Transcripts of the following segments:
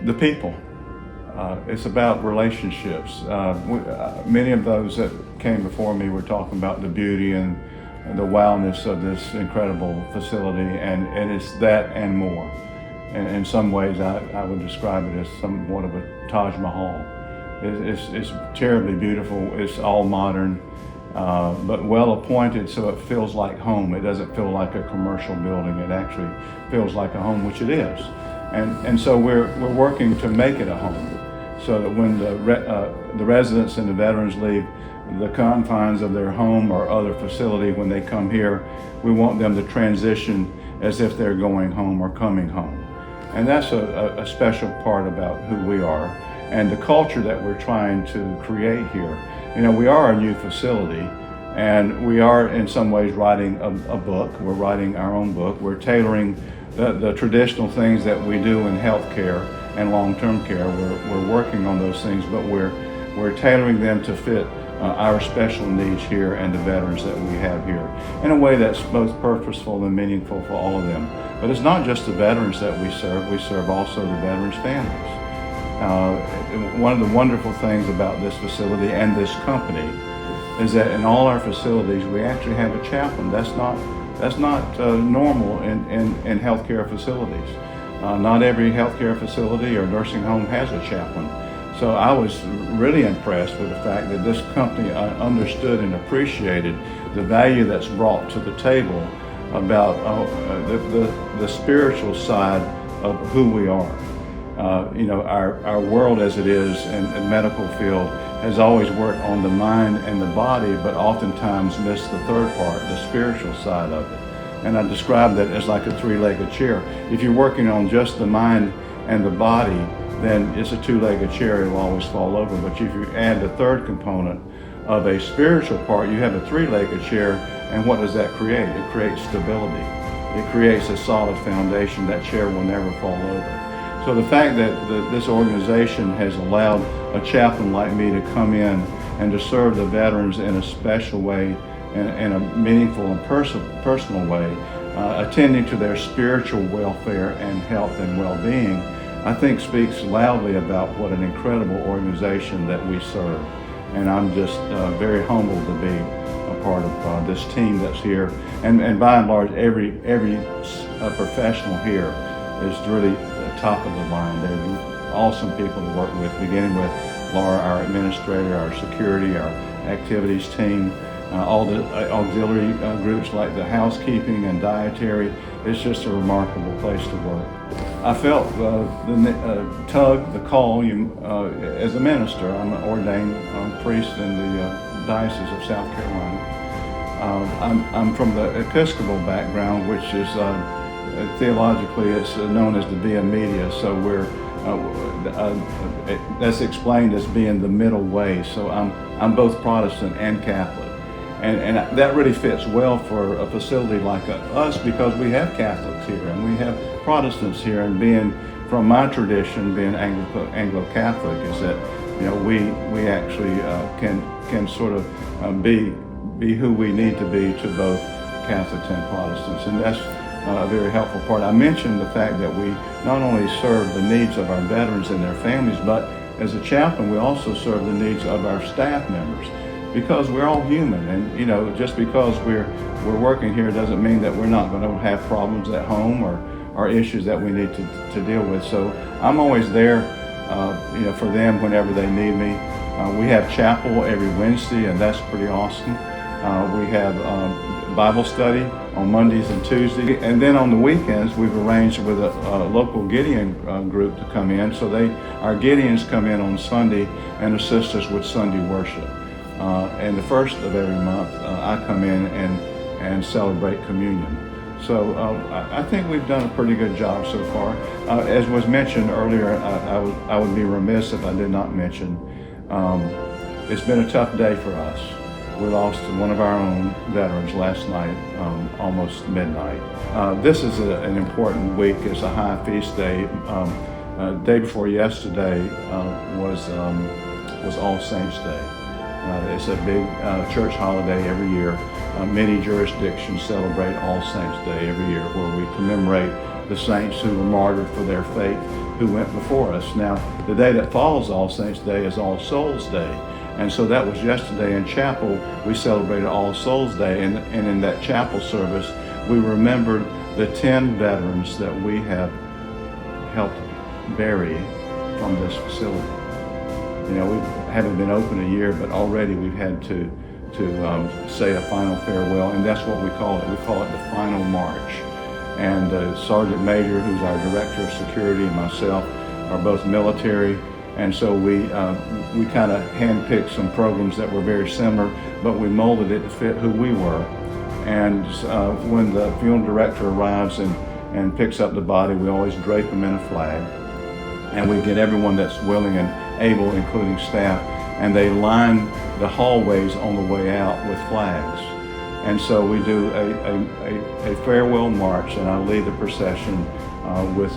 the people. It's about relationships. Many of those that came before me were talking about the beauty and the wildness of this incredible facility, and it's that and more. And in some ways, I would describe it as somewhat of a Taj Mahal. It's terribly beautiful. It's all modern, but well appointed, so it feels like home. It doesn't feel like a commercial building. It actually feels like a home, which it is. And so we're working to make it a home, so that when the residents and the veterans leave the confines of their home or other facility, when they come here, we want them to transition as if they're going home or coming home. And that's a special part about who we are and the culture that we're trying to create here. You know, we are a new facility, and we are in some ways writing a book. We're writing our own book. We're tailoring the traditional things that we do in healthcare and long-term care. We're working on those things, but we're tailoring them to fit our special needs here and the veterans that we have here in a way that's both purposeful and meaningful for all of them. But it's not just the veterans that we serve also the veterans' families. One of the wonderful things about this facility and this company is that in all our facilities we actually have a chaplain. That's not normal in healthcare facilities. Not every healthcare facility or nursing home has a chaplain. So I was really impressed with the fact that this company understood and appreciated the value that's brought to the table about the spiritual side of who we are. You know, our world as it is in the medical field has always worked on the mind and the body, but oftentimes missed the third part, the spiritual side of it. And I describe that as like a three-legged chair. If you're working on just the mind and the body, then it's a two-legged chair, it'll always fall over. But if you add the third component of a spiritual part, you have a three-legged chair, and what does that create? It creates stability. It creates a solid foundation. That chair will never fall over. So the fact that this organization has allowed a chaplain like me to come in and to serve the veterans in a special way, in a meaningful and personal way, attending to their spiritual welfare and health and well-being, I think speaks loudly about what an incredible organization that we serve. And I'm just very humbled to be a part of this team that's here. And by and large, every professional here is really top of the line. They're awesome people to work with, beginning with Laura, our administrator, our security, our activities team, all the auxiliary groups like the housekeeping and dietary. It's just a remarkable place to work. I felt the tug, the call, as a minister. I'm an ordained priest in the Diocese of South Carolina. I'm from the Episcopal background, which is theologically it's known as the via media. So that's explained as being the middle way. So I'm both Protestant and Catholic. And that really fits well for a facility like us, because we have Catholics here and we have Protestants here. And being from my tradition, being Anglo-Catholic, is that, you know, we actually can sort of be who we need to be to both Catholics and Protestants, and that's a very helpful part. I mentioned the fact that we not only serve the needs of our veterans and their families, but as a chaplain, we also serve the needs of our staff members, because we're all human. And you know, just because we're working here doesn't mean that we're not going to have problems at home or issues that we need to deal with. So I'm always there, you know, for them whenever they need me. We have chapel every Wednesday, and that's pretty awesome. We have Bible study on Mondays and Tuesdays, and then on the weekends we've arranged with a local Gideon group to come in. So our Gideons come in on Sunday and assist us with Sunday worship. And the first of every month, I come in and celebrate communion. So I think we've done a pretty good job so far. As was mentioned earlier, I would be remiss if I did not mention, it's been a tough day for us. We lost one of our own veterans last night, almost midnight. This is an important week. It's a high feast day. Day before yesterday was All Saints Day. It's a big church holiday every year. Many jurisdictions celebrate All Saints Day every year, where we commemorate the saints who were martyred for their faith, who went before us. Now, the day that follows All Saints' Day is All Souls' Day. And so that was yesterday in chapel. We celebrated All Souls' Day, and in that chapel service, we remembered the 10 veterans that we have helped bury from this facility. You know, we haven't been open a year, but already we've had to say a final farewell, and that's what we call it. We call it the final march. And Sergeant Major, who's our Director of Security, and myself are both military, and so we kind of handpicked some programs that were very similar, but we molded it to fit who we were. And when the funeral director arrives and picks up the body, we always drape them in a flag, and we get everyone that's willing and able, including staff, and they line the hallways on the way out with flags. And so we do a farewell march, and I lead the procession with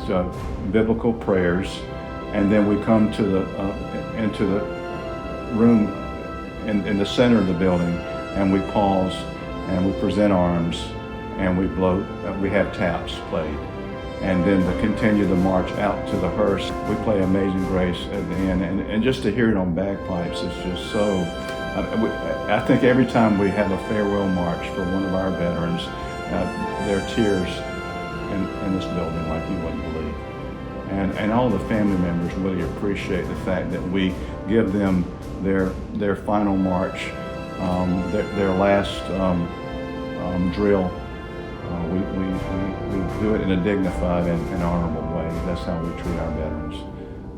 biblical prayers, and then we come to into the room in the center of the building, and we pause and we present arms, and we blow. We have taps played, and then to continue the march out to the hearse, we play Amazing Grace at the end, and just to hear it on bagpipes is just so. I think every time we have a farewell march for one of our veterans, there are tears in this building like you wouldn't believe. And all the family members really appreciate the fact that we give them their final march, their last drill. We do it in a dignified and honorable way. That's how we treat our veterans.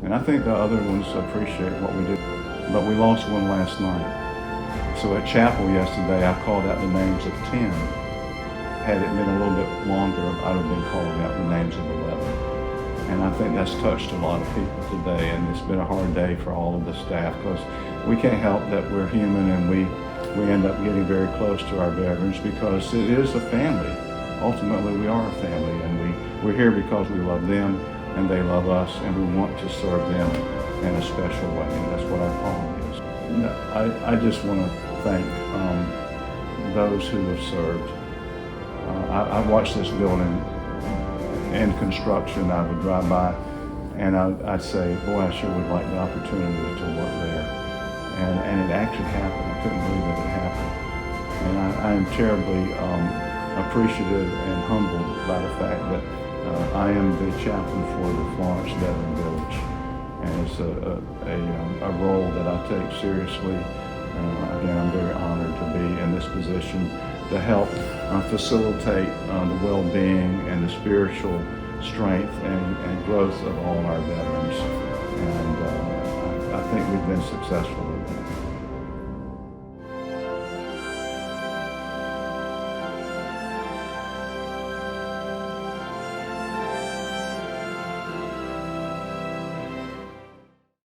And I think the other ones appreciate what we do. But we lost one last night. So at chapel yesterday, I called out the names of 10. Had it been a little bit longer, I'd have been calling out the names of 11. And I think that's touched a lot of people today, and it's been a hard day for all of the staff, because we can't help that we're human, and we end up getting very close to our veterans because it is a family. Ultimately, we are a family, and we're here because we love them, and they love us, and we want to serve them in a special way, and that's what our calling is. I just want to thank those who have served. I watched this building in construction. I would drive by and I'd say, boy, I sure would like the opportunity to work there. And it actually happened. I couldn't believe that it happened. And I am terribly appreciative and humbled by the fact that I am the chaplain for the Florence Veteran Village. And it's a role that I take seriously. Again, I'm very honored to be in this position to help facilitate the well-being and the spiritual strength and growth of all our veterans. And I think we've been successful with that.